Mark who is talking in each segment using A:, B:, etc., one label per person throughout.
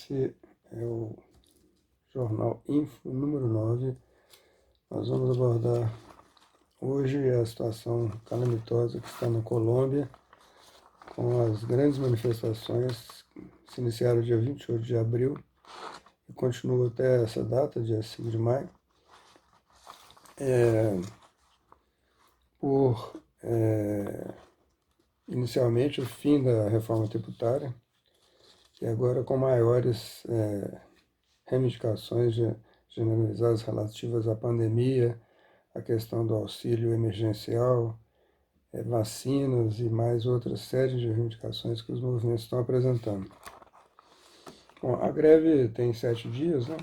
A: Esse é o Jornal Info número 9. Nós vamos abordar hoje a situação calamitosa que está na Colômbia, com as grandes manifestações que se iniciaram dia 28 de abril e continuam até essa data, dia 5 de maio, por inicialmente o fim da reforma tributária, e agora com maiores reivindicações generalizadas relativas à pandemia, a questão do auxílio emergencial, vacinas e mais outras séries de reivindicações que os movimentos estão apresentando. Bom, a greve tem 7 dias, né?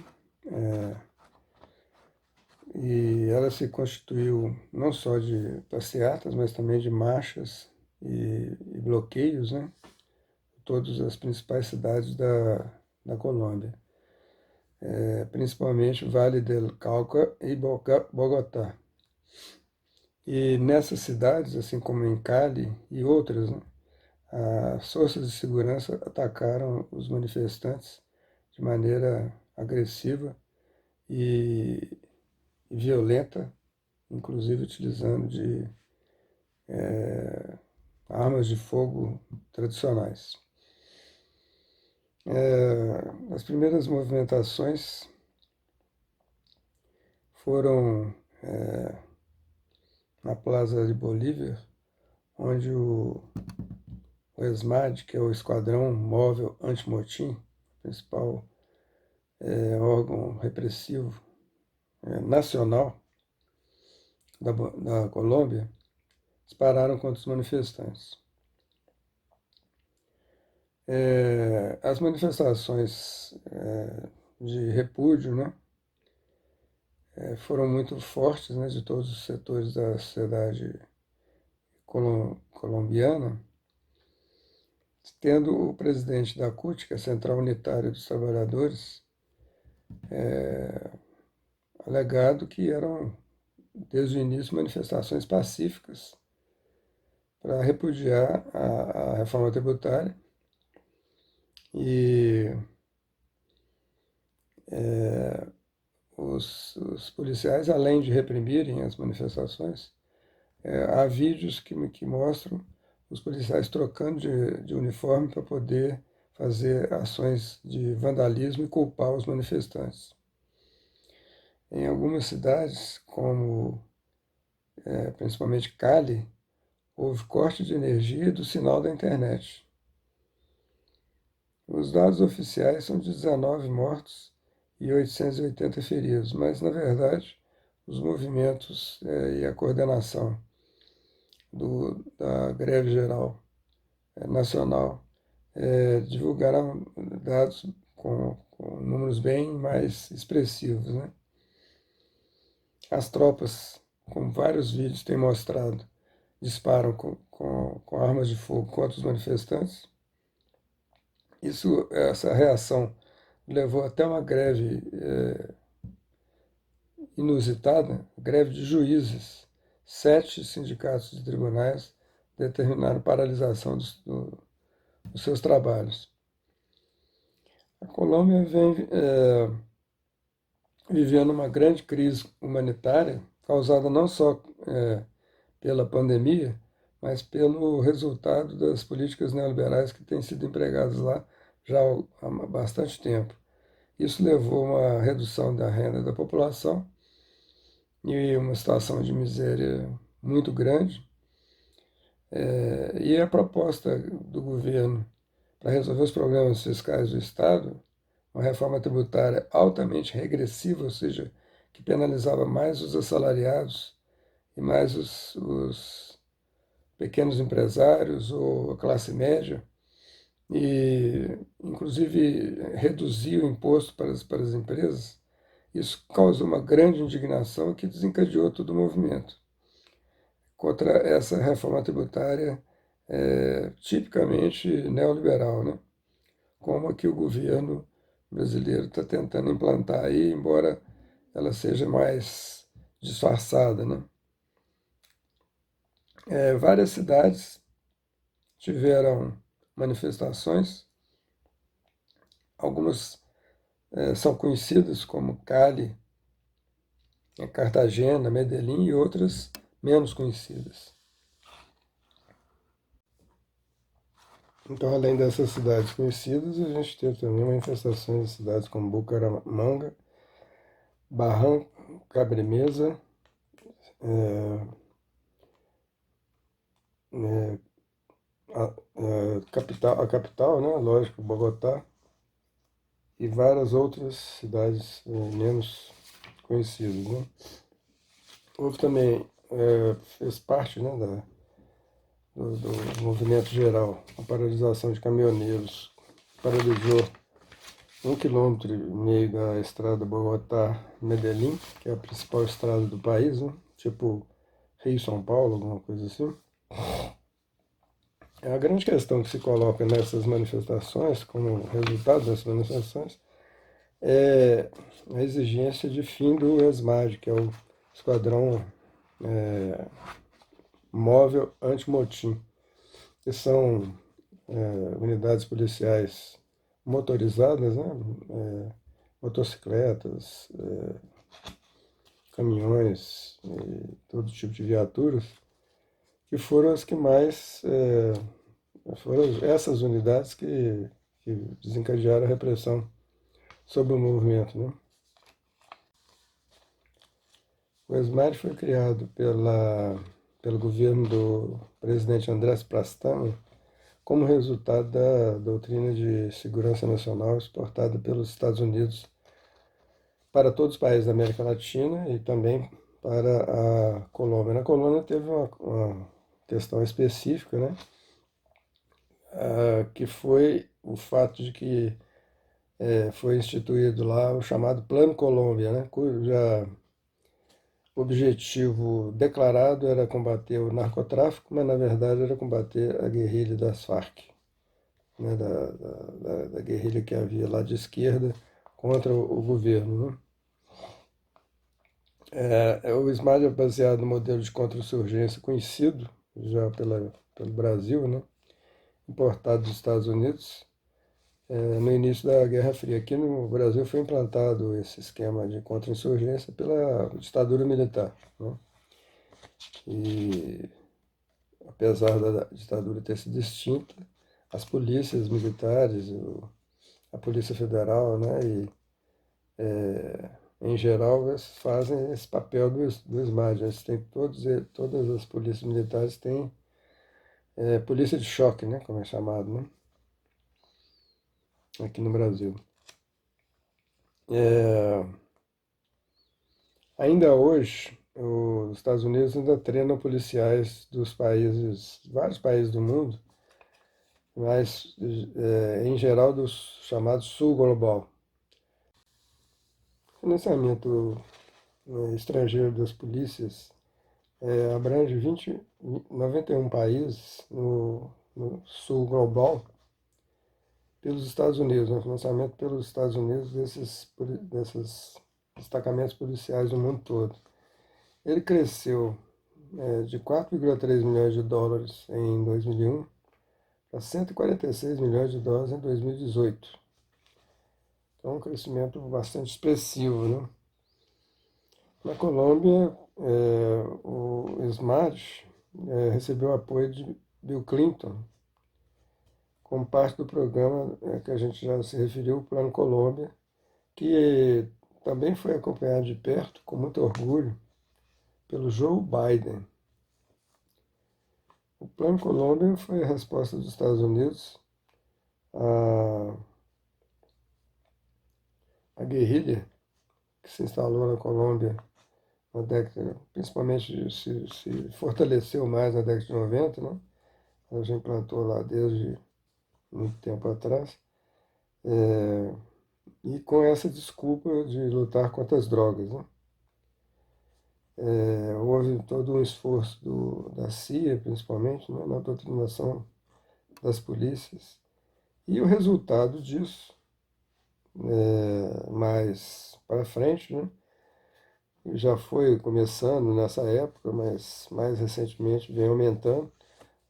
A: E ela se constituiu não só de passeatas, mas também de marchas e bloqueios, né? Em todas as principais cidades da Colômbia. Principalmente Vale del Cauca e Bogotá. E nessas cidades, assim como em Cali e outras, né, as forças de segurança atacaram os manifestantes de maneira agressiva e violenta, inclusive utilizando de armas de fogo tradicionais. As primeiras movimentações foram na Plaza de Bolívar, onde o ESMAD, que é o Esquadrão Móvel Antimotim, principal órgão repressivo nacional da Colômbia, dispararam contra os manifestantes. As manifestações de repúdio, né, foram muito fortes, né, de todos os setores da sociedade colombiana, tendo o presidente da CUT, que é a Central Unitária dos Trabalhadores, alegado que eram, desde o início, manifestações pacíficas para repudiar a reforma tributária e os policiais, além de reprimirem as manifestações, há vídeos que mostram os policiais trocando de uniforme para poder fazer ações de vandalismo e culpar os manifestantes. Em algumas cidades, como principalmente Cali, houve corte de energia e do sinal da internet. Os dados oficiais são de 19 mortos e 880 feridos, mas, na verdade, os movimentos e a coordenação da greve geral nacional divulgaram dados com números bem mais expressivos, né? As tropas, como vários vídeos têm mostrado, disparam com armas de fogo contra os manifestantes. Essa reação levou até uma greve inusitada, greve de juízes. 7 sindicatos de tribunais determinaram paralisação dos seus trabalhos. A Colômbia vem vivendo uma grande crise humanitária, causada não só pela pandemia, mas pelo resultado das políticas neoliberais que têm sido empregadas lá já há bastante tempo. Isso levou a uma redução da renda da população e uma situação de miséria muito grande. E a proposta do governo para resolver os problemas fiscais do Estado, uma reforma tributária altamente regressiva, ou seja, que penalizava mais os assalariados e mais os pequenos empresários ou a classe média, e inclusive reduzir o imposto para as empresas. Isso causou uma grande indignação que desencadeou todo o movimento contra essa reforma tributária tipicamente neoliberal, né? Como a que o governo brasileiro está tentando implantar aí, embora ela seja mais disfarçada, né? Várias cidades tiveram manifestações Algumas são conhecidas como Cali, Cartagena, Medellín, e outras menos conhecidas. Então, além dessas cidades conhecidas, a gente tem também manifestações em cidades como Bucaramanga, Barranca Bermeja, é, é, a capital, né, lógico, Bogotá, e várias outras cidades menos conhecidas, né. Houve também, fez parte, né, do movimento geral, a paralisação de caminhoneiros, paralisou 1,5 km da estrada Bogotá-Medellín, que é a principal estrada do país, né? Tipo Rio-São Paulo, alguma coisa assim. A grande questão que se coloca nessas manifestações, como resultado dessas manifestações, é a exigência de fim do ESMAD, que é o Esquadrão Móvel Antimotim, que são unidades policiais motorizadas, né? Motocicletas, caminhões e todo tipo de viaturas, que foram as que mais, foram essas unidades que desencadearam a repressão sobre o movimento, né? O ESMAD foi criado pelo governo do presidente Andrés Pastrana como resultado da doutrina de segurança nacional exportada pelos Estados Unidos para todos os países da América Latina e também para a Colômbia. Na Colômbia teve uma questão específica, né, que foi o fato de que foi instituído lá o chamado Plano Colômbia, né, cuja objetivo declarado era combater o narcotráfico, mas na verdade era combater a guerrilha das Farc, né, da guerrilha que havia lá de esquerda contra o governo, né. O SMAD é baseado no modelo de contra-insurgência conhecido já pelo Brasil, né, importado dos Estados Unidos, no início da Guerra Fria. Aqui no Brasil foi implantado esse esquema de contra-insurgência pela ditadura militar, né? E apesar da ditadura ter sido extinta, as polícias militares, a Polícia Federal, né, e em geral eles fazem esse papel do SMAD. Eles têm todas as polícias militares têm polícia de choque, né, como é chamado, né, aqui no Brasil. Ainda hoje, os Estados Unidos ainda treinam policiais vários países do mundo, mas em geral dos chamados Sul Global. O financiamento estrangeiro das polícias abrange 91 países no Sul Global pelos Estados Unidos, né? Financiamento pelos Estados Unidos desses destacamentos policiais do mundo todo. Ele cresceu de 4,3 milhões de dólares em 2001 para 146 milhões de dólares em 2018. Então, um crescimento bastante expressivo, né? Na Colômbia, o SMAD recebeu apoio de Bill Clinton como parte do programa que a gente já se referiu, o Plano Colômbia, que também foi acompanhado de perto, com muito orgulho, pelo Joe Biden. O Plano Colômbia foi a resposta dos Estados Unidos à guerrilha que se instalou na Colômbia na década, principalmente se fortaleceu mais na década de 90, né? Ela já implantou lá desde muito tempo atrás, e com essa desculpa de lutar contra as drogas, né? Houve todo um esforço da CIA, principalmente, né, na doutrinação das polícias, e o resultado disso, mais para frente, né, já foi começando nessa época, mas mais recentemente vem aumentando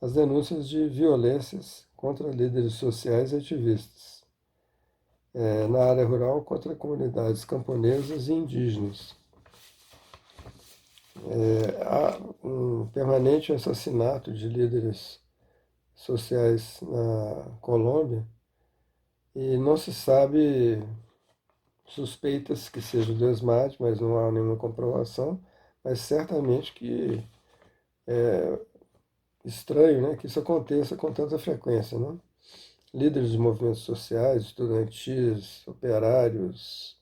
A: as denúncias de violências contra líderes sociais e ativistas. na área rural contra comunidades camponesas e indígenas. Há um permanente assassinato de líderes sociais na Colômbia e não se sabe, suspeitas que seja do ESMAD, mas não há nenhuma comprovação, mas certamente que é estranho, né, que isso aconteça com tanta frequência, né? Líderes de movimentos sociais, estudantis, operários,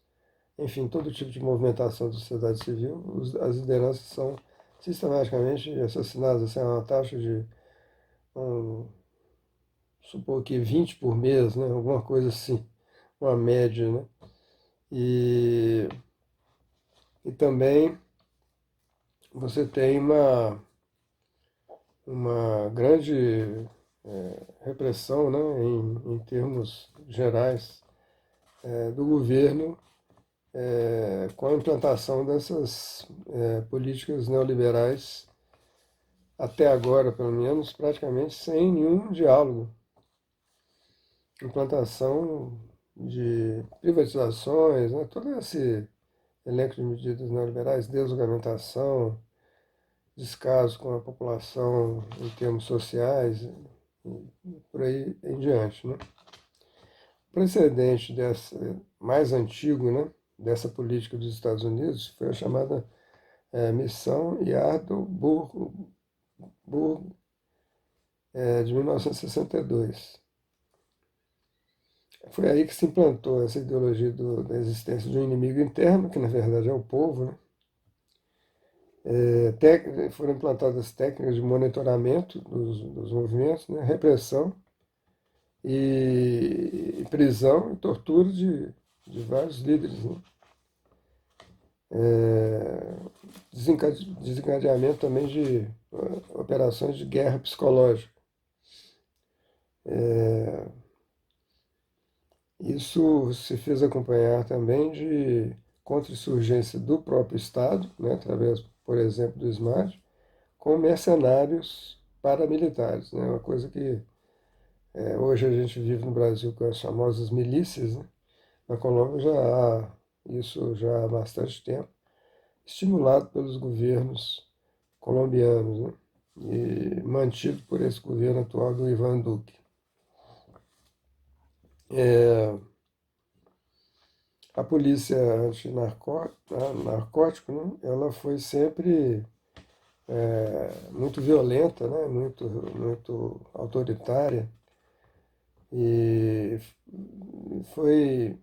A: enfim, todo tipo de movimentação da sociedade civil, as lideranças são sistematicamente assassinadas, assim, é uma taxa de, um, supor que 20 por mês, né, alguma coisa assim, uma média, né? E, e também você tem uma grande repressão, né, em termos gerais, do governo com a implantação dessas políticas neoliberais, até agora, pelo menos, praticamente sem nenhum diálogo. Implantação de privatizações, né, todo esse elenco de medidas neoliberais, desregulamentação, descaso com a população em termos sociais, e por aí em diante, né? O precedente mais antigo, né, dessa política dos Estados Unidos foi a chamada Missão Yardley de 1962. Foi aí que se implantou essa ideologia da existência de um inimigo interno, que na verdade é o povo, né? Foram implantadas técnicas de monitoramento dos movimentos, né? Repressão e prisão e tortura de vários líderes, né? Desencadeamento também de operações de guerra psicológica. Isso se fez acompanhar também de contra-insurgência do próprio Estado, né, através, por exemplo, do SMAD, com mercenários paramilitares, né, uma coisa que hoje a gente vive no Brasil com as famosas milícias, né. Na Colômbia já há isso já há bastante tempo, estimulado pelos governos colombianos, né, e mantido por esse governo atual do Ivan Duque. A polícia antinarcótico, né, ela foi sempre muito violenta, né, muito autoritária, e foi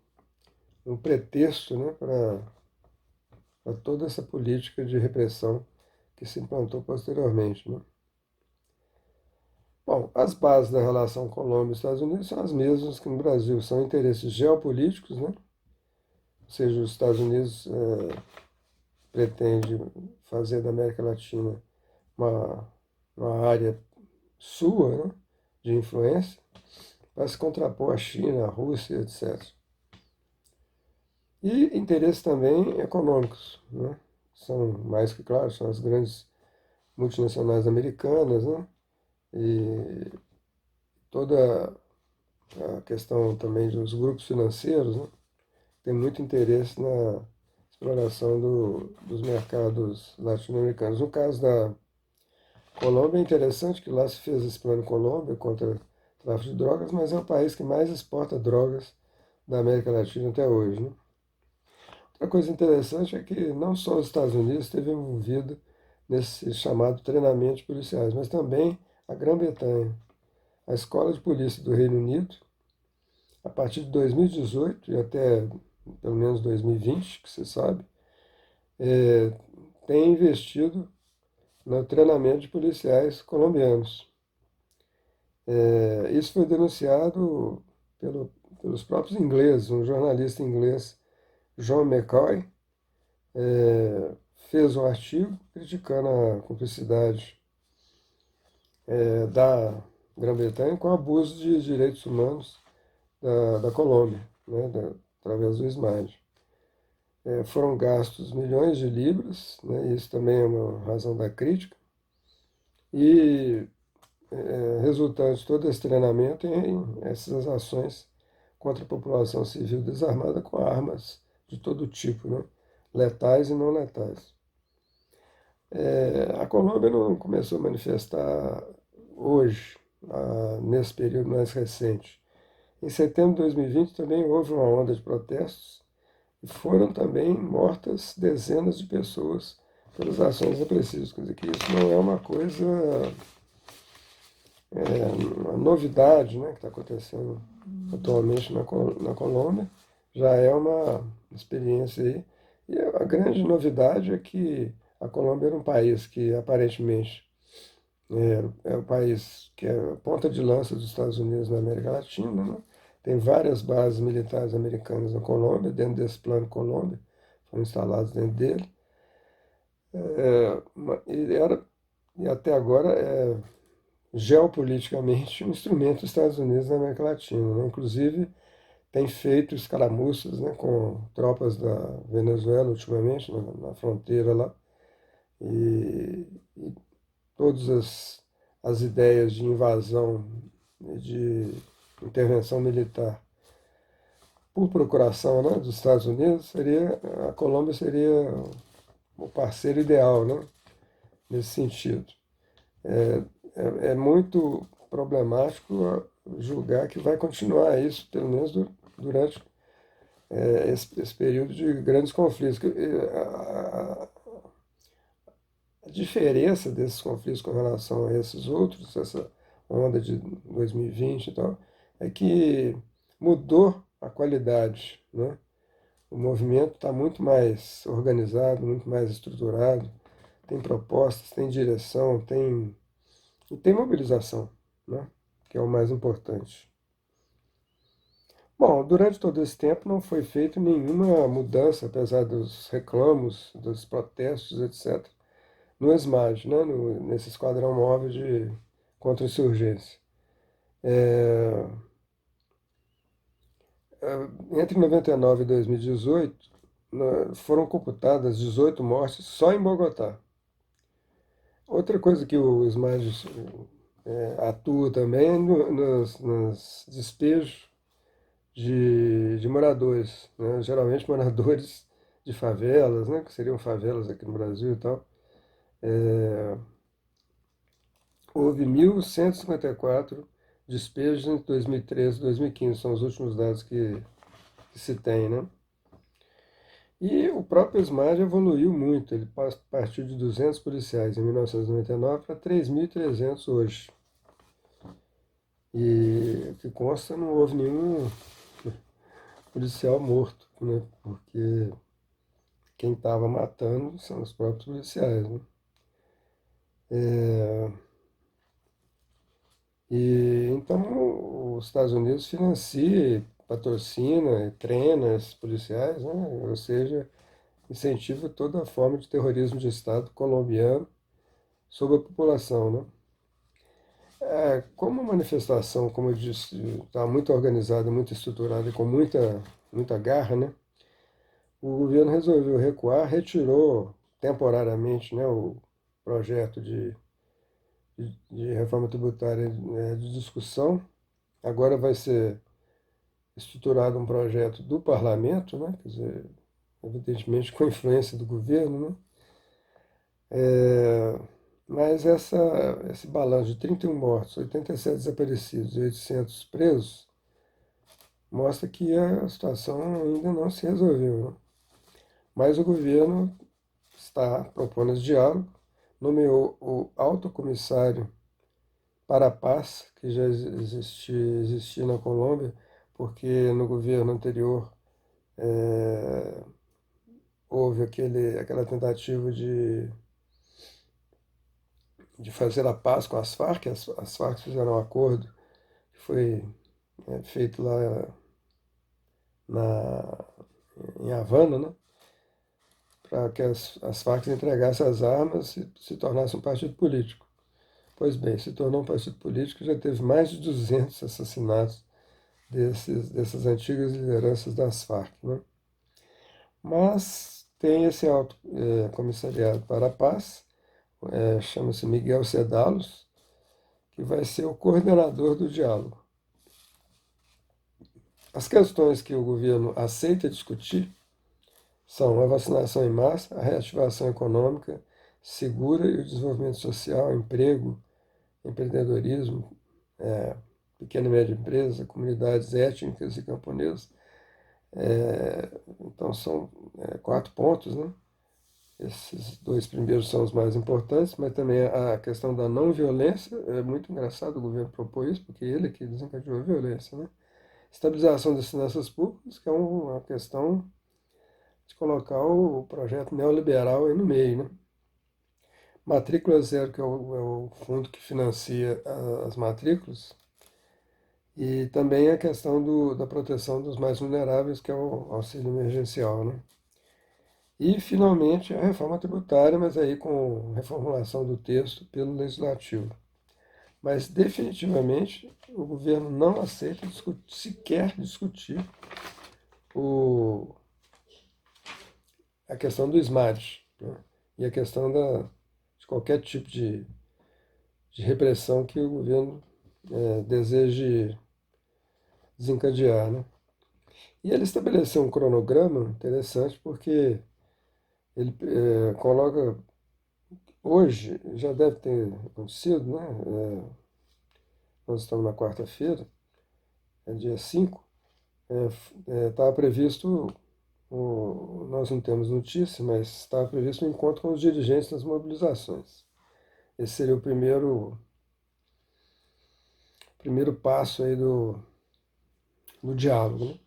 A: um pretexto, né, para toda essa política de repressão que se implantou posteriormente, né. Bom, as bases da relação Colômbia e Estados Unidos são as mesmas que no Brasil, são interesses geopolíticos, né, ou seja, os Estados Unidos pretende fazer da América Latina uma, uma área sua, né, de influência, para se contrapor à China, à Rússia, etc. E interesses também econômicos, né? São mais que claros, são as grandes multinacionais americanas, né? E toda a questão também dos grupos financeiros, né? Tem muito interesse na exploração dos mercados latino-americanos. No caso da Colômbia, é interessante que lá se fez esse plano Colômbia contra o tráfico de drogas, mas é o país que mais exporta drogas da América Latina até hoje, né? Outra coisa interessante é que não só os Estados Unidos esteve envolvido nesse chamado treinamento de policiais, mas também a Grã-Bretanha. A Escola de Polícia do Reino Unido, a partir de 2018 e até pelo menos 2020, que você sabe, tem investido no treinamento de policiais colombianos. Isso foi denunciado pelos próprios ingleses, um jornalista inglês, John McCoy, fez um artigo criticando a cumplicidade da Grã-Bretanha com abuso de direitos humanos da Colômbia, né, através do SMAD. Foram gastos milhões de libras, né, isso também é uma razão da crítica, e resultante de todo esse treinamento em essas ações contra a população civil desarmada com armas de todo tipo, né? Letais e não letais. A Colômbia não começou a manifestar hoje, nesse período mais recente. Em setembro de 2020 também houve uma onda de protestos e foram também mortas dezenas de pessoas pelas ações repressivas. Quer dizer que isso não é uma coisa, uma novidade, né, que está acontecendo atualmente na Colômbia, já é uma experiência aí. E a grande novidade é que a Colômbia era um país que aparentemente é o país que é a ponta de lança dos Estados Unidos na América Latina, né? Tem várias bases militares americanas na Colômbia, dentro desse plano Colômbia, foram instalados dentro dele. E até agora é geopoliticamente um instrumento dos Estados Unidos na América Latina, né? Inclusive tem feito escaramuças, né, com tropas da Venezuela ultimamente, na fronteira lá, e todas as ideias de invasão e de intervenção militar por procuração, né, dos Estados Unidos, a Colômbia seria o parceiro ideal, né, nesse sentido. É muito problemático julgar que vai continuar isso, pelo menos durante esse período de grandes conflitos. A diferença desses conflitos com relação a esses outros, essa onda de 2020 e tal, é que mudou a qualidade, né? O movimento está muito mais organizado, muito mais estruturado, tem propostas, tem direção, e tem mobilização, né? Que é o mais importante. Bom, durante todo esse tempo não foi feita nenhuma mudança, apesar dos reclamos, dos protestos, etc., no ESMAD, né? Nesse esquadrão móvel de contra-insurgência. Entre 99 e 2018, foram computadas 18 mortes só em Bogotá. Outra coisa que o SMAD atua também é nos despejos de moradores, né? Geralmente moradores de favelas, né? Que seriam favelas aqui no Brasil e tal. Houve 1.154 despejos entre 2013 e 2015, são os últimos dados que se tem, né? E o próprio SMAD evoluiu muito, ele partiu de 200 policiais em 1999 para 3.300 hoje. E o que consta, não houve nenhum policial morto, né? Porque quem estava matando são os próprios policiais, né? E então os Estados Unidos financia, patrocina, e treina esses policiais, né? Ou seja, incentiva toda forma de terrorismo de Estado colombiano sobre a população, né? Como a manifestação, como eu disse, está muito organizada, muito estruturada e com muita garra, né? O governo resolveu recuar, retirou temporariamente, né, o projeto de reforma tributária de discussão. Agora vai ser estruturado um projeto do parlamento, né? Quer dizer, evidentemente com influência do governo, né? Mas esse balanço de 31 mortos, 87 desaparecidos e 800 presos mostra que a situação ainda não se resolveu, né? Mas o governo está propondo esse diálogo, nomeou o alto comissário para a paz, que já existia na Colômbia, porque no governo anterior houve aquela tentativa de fazer a paz com as Farc. As Farc fizeram um acordo que foi feito lá na, em Havana, né? Para que as Farc entregassem as armas e se tornasse um partido político. Pois bem, se tornou um partido político, já teve mais de 200 assassinatos dessas antigas lideranças das Farc, né? Mas tem esse alto comissariado para a paz, chama-se Miguel Cedalos, que vai ser o coordenador do diálogo. As questões que o governo aceita discutir são a vacinação em massa, a reativação econômica segura e o desenvolvimento social, emprego, empreendedorismo, pequena e média empresa, comunidades étnicas e camponesas. Então são 4 pontos, né? Esses 2 primeiros são os mais importantes, mas também a questão da não violência. É muito engraçado o governo propor isso, porque ele é que desencadeou a violência, né? Estabilização das finanças públicas, que é uma questão de colocar o projeto neoliberal aí no meio, né? Matrícula Zero, que é o fundo que financia as matrículas, e também a questão da proteção dos mais vulneráveis, que é o auxílio emergencial, né? E, finalmente, a reforma tributária, mas aí com reformulação do texto pelo Legislativo. Mas, definitivamente, o governo não aceita sequer discutir o, a questão do SMAD, né? E a questão de qualquer tipo de repressão que o governo deseje desencadear, né? E ele estabeleceu um cronograma interessante porque ele coloca, hoje, já deve ter acontecido, né? Nós estamos na quarta-feira, é dia 5, estava previsto, nós não temos notícia, mas estava previsto um encontro com os dirigentes das mobilizações. Esse seria o primeiro passo aí do diálogo, né?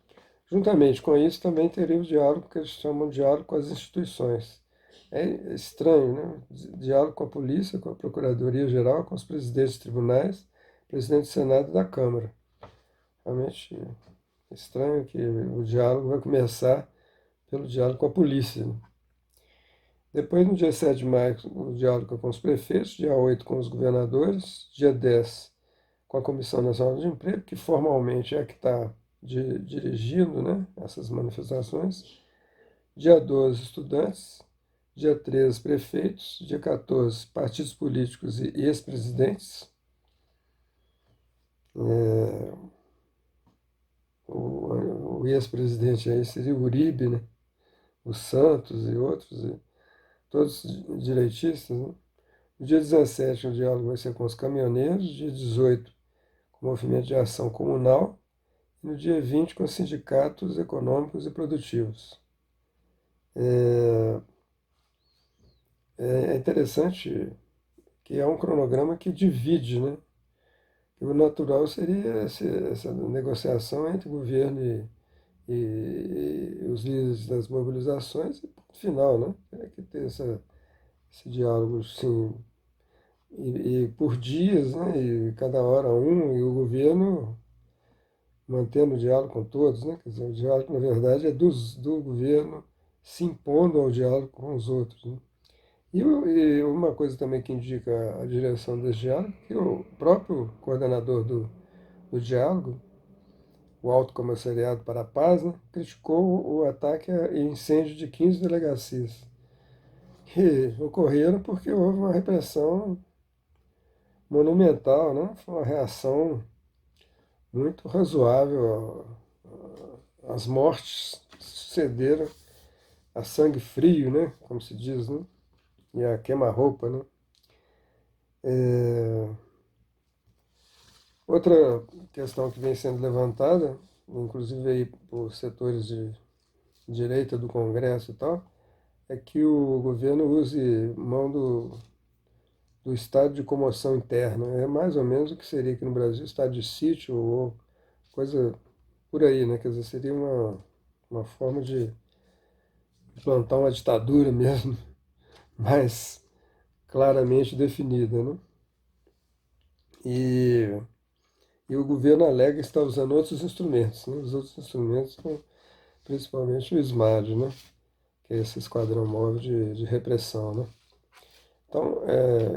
A: Juntamente com isso, também teria o diálogo que eles chamam de diálogo com as instituições. É estranho, né? Diálogo com a polícia, com a Procuradoria-Geral, com os presidentes de tribunais, presidente do Senado e da Câmara. Realmente estranho que o diálogo vai começar pelo diálogo com a polícia, né? Depois, no dia 7 de maio, o diálogo com os prefeitos, dia 8 com os governadores, dia 10 com a Comissão Nacional de Emprego, que formalmente é a que está dirigindo, né, essas manifestações. Dia 12, estudantes. Dia 13, prefeitos. Dia 14, partidos políticos e ex-presidentes. O ex-presidente aí seria o Uribe, né? O Santos e outros, todos direitistas, né? No dia 17, o diálogo vai ser com os caminhoneiros. Dia 18, com o movimento de ação comunal. E no dia 20, com os sindicatos econômicos e produtivos. É interessante que é um cronograma que divide, né? O natural seria essa negociação entre o governo e os líderes das mobilizações, e ponto final, né? Tem que ter esse diálogo, sim, e por dias, né? E cada hora um, e o governo mantendo o diálogo com todos, né? Quer dizer, o diálogo, na verdade, é do governo se impondo ao diálogo com os outros, né? E uma coisa também que indica a direção desse diálogo, que o próprio coordenador do diálogo, o Alto Comissariado para a Paz, né, criticou o ataque e incêndio de 15 delegacias, que ocorreram porque houve uma repressão monumental, né? Foi uma reação muito razoável. As mortes sucederam a sangue frio, né? Como se diz, né? E a queima-roupa, né? Outra questão que vem sendo levantada, inclusive aí por setores de direita do Congresso e tal, é que o governo use mão do estado de comoção interna. É mais ou menos o que seria aqui no Brasil estado de sítio ou coisa por aí, né? Quer dizer, seria uma forma de plantar uma ditadura mesmo, mais claramente definida, né? E, e o governo alega estar usando outros instrumentos, né? Os outros instrumentos são principalmente o SMAD, né? Que é esse esquadrão móvel de repressão, né? Então,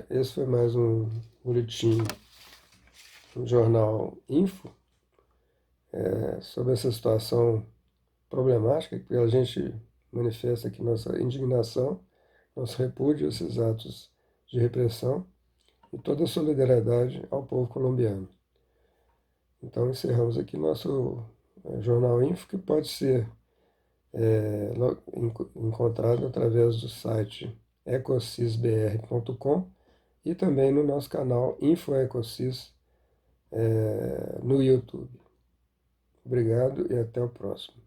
A: esse foi mais um boletim no jornal Info, sobre essa situação problemática, que a gente manifesta aqui nossa indignação, nosso repúdio a esses atos de repressão e toda a solidariedade ao povo colombiano. Então, encerramos aqui nosso Jornal Info, que pode ser encontrado através do site ecosysbr.com e também no nosso canal InfoEcoSys no YouTube. Obrigado e até o próximo.